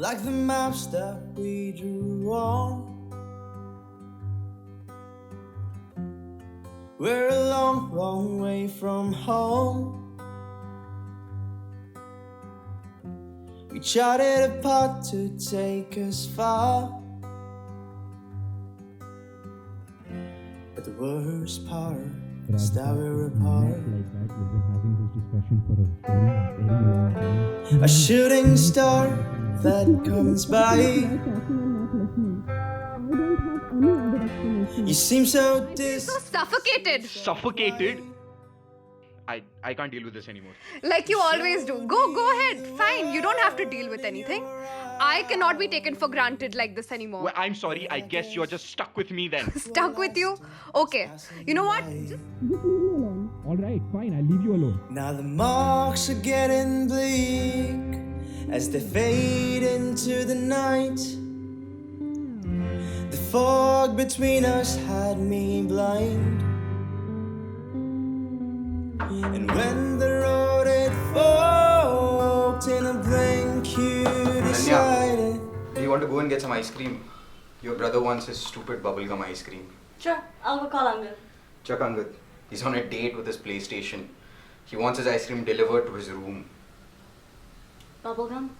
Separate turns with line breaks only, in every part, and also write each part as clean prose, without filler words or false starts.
like the maps that we drew on. We're a long, long way from home. We charted a path to take us far. But the worst part is that we're apart.
Like that, we've been having this discussion for a very, very long time.
A shooting star that comes by. You seem so
So suffocated.
Suffocated? I can't deal with this anymore.
Like you always do. Go ahead. Fine. You don't have to deal with anything. I cannot be taken for granted like this anymore.
Well, I'm sorry. I guess you're just stuck with me then.
Stuck with you? Okay. You know what?
Alright, fine, I'll leave you alone.
Now the marks are getting bleak as they fade into the night. The fog between us had me blind. And when the road it forked in a blink, you decided.
Do you want to go and get some ice cream? Your brother wants his stupid bubblegum ice cream.
Sure, I'll go call Angad.
Chuck Angad. He's on a date with his PlayStation. He wants his ice cream delivered to his room.
Bubblegum?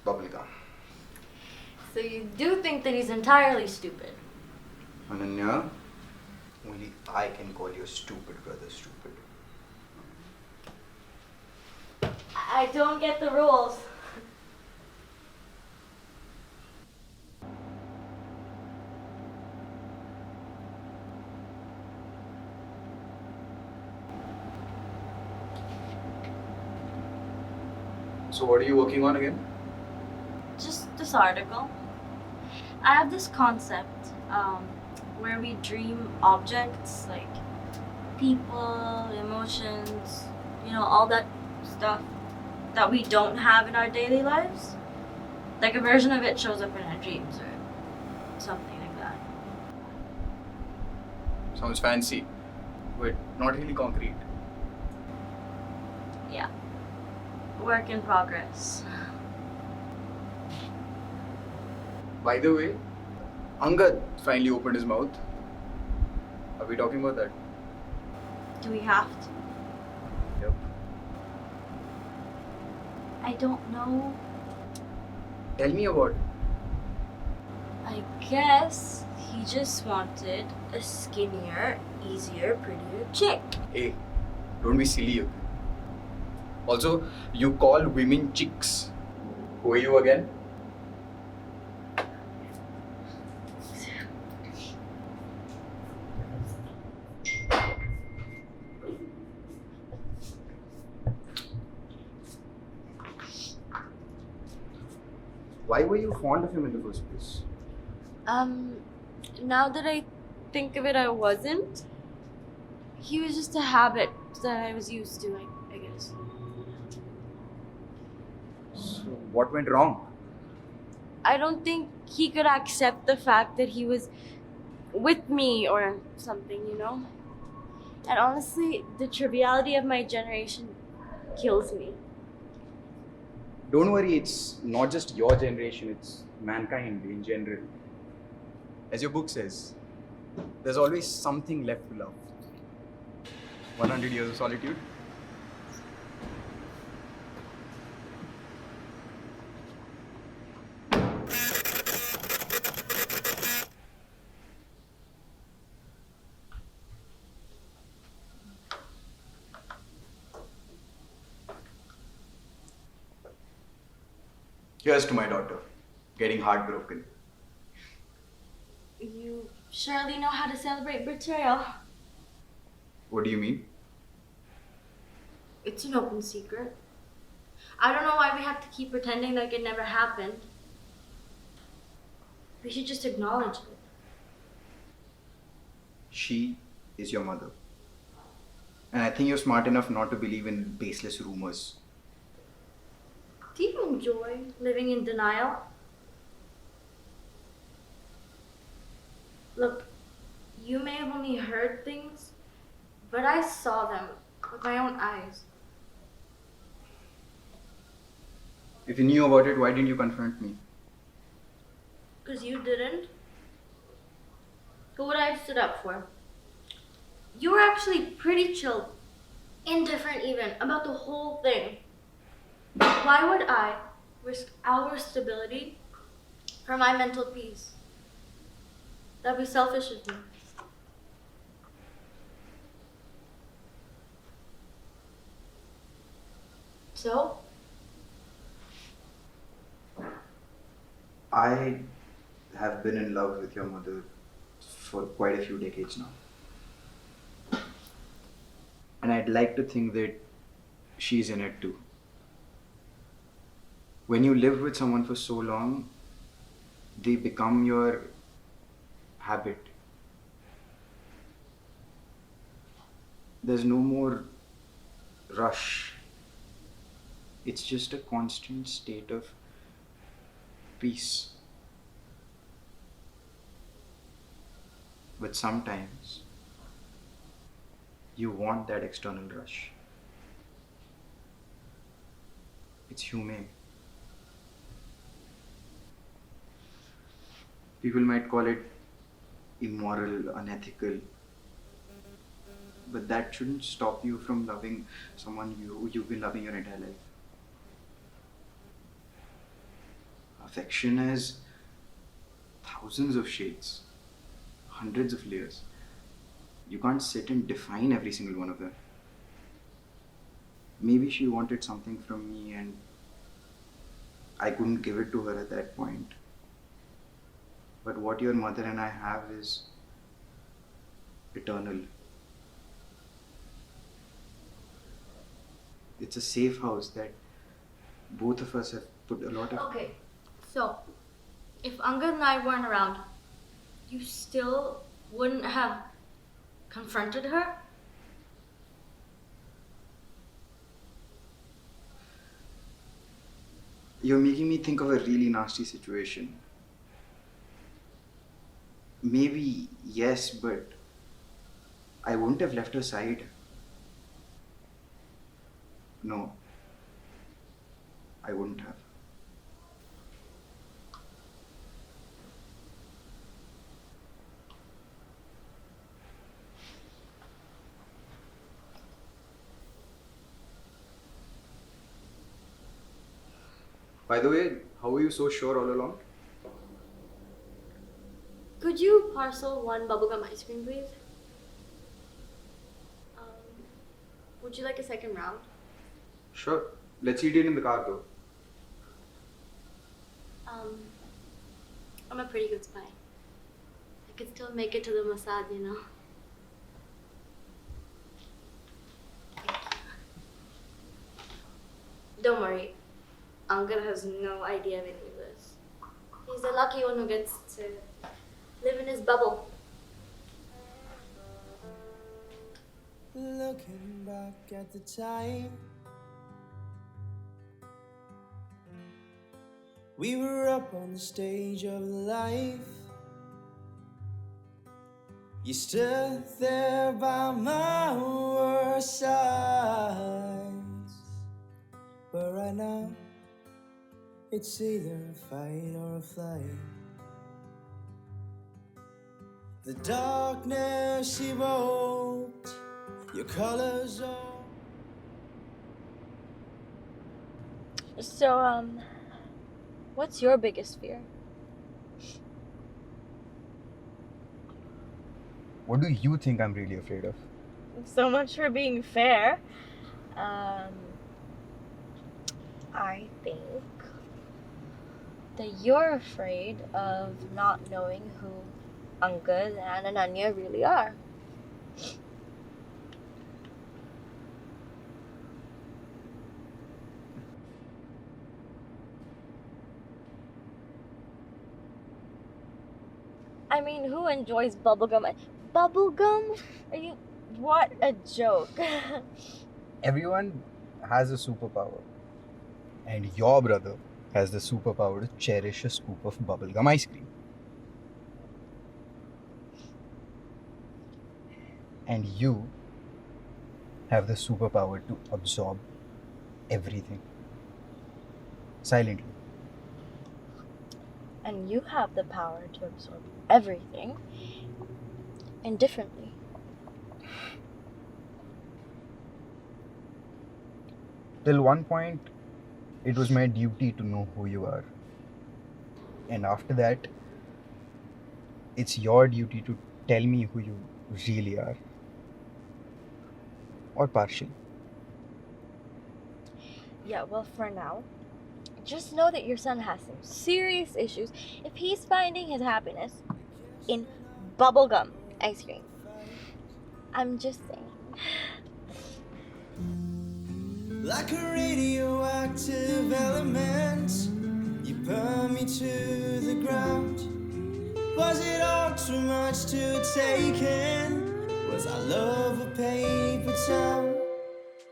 Bubblegum.
So you do think that he's entirely stupid?
Ananya, only I can call your stupid brother stupid.
I don't get the rules.
So what are you working on again?
Just this article. I have this concept where we dream objects like people, emotions, all that stuff that we don't have in our daily lives. Like a version of it shows up in our dreams or something like that.
Sounds fancy, but not really concrete.
Yeah. Work in progress.
By the way, Angad finally opened his mouth. Are we talking about that?
Do we have to?
Yep.
I don't know.
Tell me about it.
I guess he just wanted a skinnier, easier, prettier chick.
Hey, don't be silly. Okay? Also, you call women chicks. Who are you again? Why were you fond of him in the first place?
Now that I think of it, I wasn't. He was just a habit that I was used to, I guess.
So, what went wrong?
I don't think he could accept the fact that he was with me or something, And honestly, the triviality of my generation kills me.
Don't worry, it's not just your generation, it's mankind in general. As your book says, there's always something left to love. 100 years of solitude. Here's to my daughter, getting heartbroken.
You surely know how to celebrate betrayal.
What do you mean?
It's an open secret. I don't know why we have to keep pretending like it never happened. We should just acknowledge it.
She is your mother. And I think you're smart enough not to believe in baseless rumors.
Do you enjoy living in denial? Look, you may have only heard things, but I saw them with my own eyes.
If you knew about it, why didn't you confront me?
Because you didn't. Who would I have stood up for? You were actually pretty chill, indifferent even, about the whole thing. Why would I risk our stability for my mental peace? That'd be selfish of me. So?
I have been in love with your mother for quite a few decades now. And I'd like to think that she's in it too. When you live with someone for so long, they become your habit. There's no more rush. It's just a constant state of peace. But sometimes you want that external rush. It's humane. People might call it immoral, unethical, but that shouldn't stop you from loving someone you've been loving your entire life. Affection has thousands of shades, hundreds of layers. You can't sit and define every single one of them. Maybe she wanted something from me and I couldn't give it to her at that point. But what your mother and I have is eternal. It's a safe house that both of us have put a lot of...
Okay, so if Angad and I weren't around, you still wouldn't have confronted her?
You're making me think of a really nasty situation. Maybe yes, but I wouldn't have left her side. No, I wouldn't have. By the way, how were you so sure all along?
Could you parcel one bubblegum ice cream, please? Would you like a second round?
Sure. Let's eat it in the car though.
I'm a pretty good spy. I could still make it to the Mossad, you know. Don't worry. Angad has no idea of any of this. He's the lucky one who gets to live in his bubble.
Looking back at the time we were up on the stage of life. You stood there by my worst sides. But right now, it's either a fight or a flight. The darkness evoked your colors all.
So, what's your biggest fear?
What do you think I'm really afraid of?
So much for being fair. I think that you're afraid of not knowing who Angad and Ananya really are. I mean, who enjoys bubblegum? Bubblegum? Are you... What a joke.
Everyone has a superpower. And your brother has the superpower to cherish a scoop of bubblegum ice cream. And you have the superpower to absorb everything. silently.
And you have the power to absorb everything indifferently.
Till one point, it was my duty to know who you are. And after that, it's your duty to tell me who you really are. Or partially.
Yeah, well, for now, just know that your son has some serious issues if he's finding his happiness in bubblegum ice cream. I'm just saying.
Like a radioactive element, you burn me to the ground. Was it all too much to take in? Was our love a paper towel?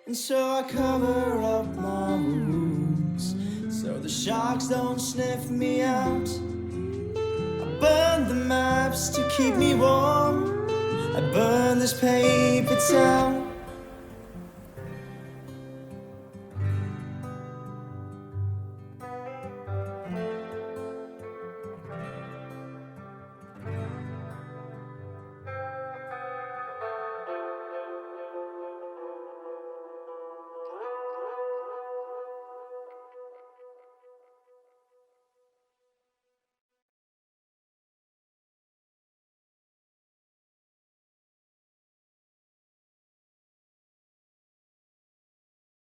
And so I cover up my wounds, so the sharks don't sniff me out. I burn the maps to keep me warm. I burn this paper towel.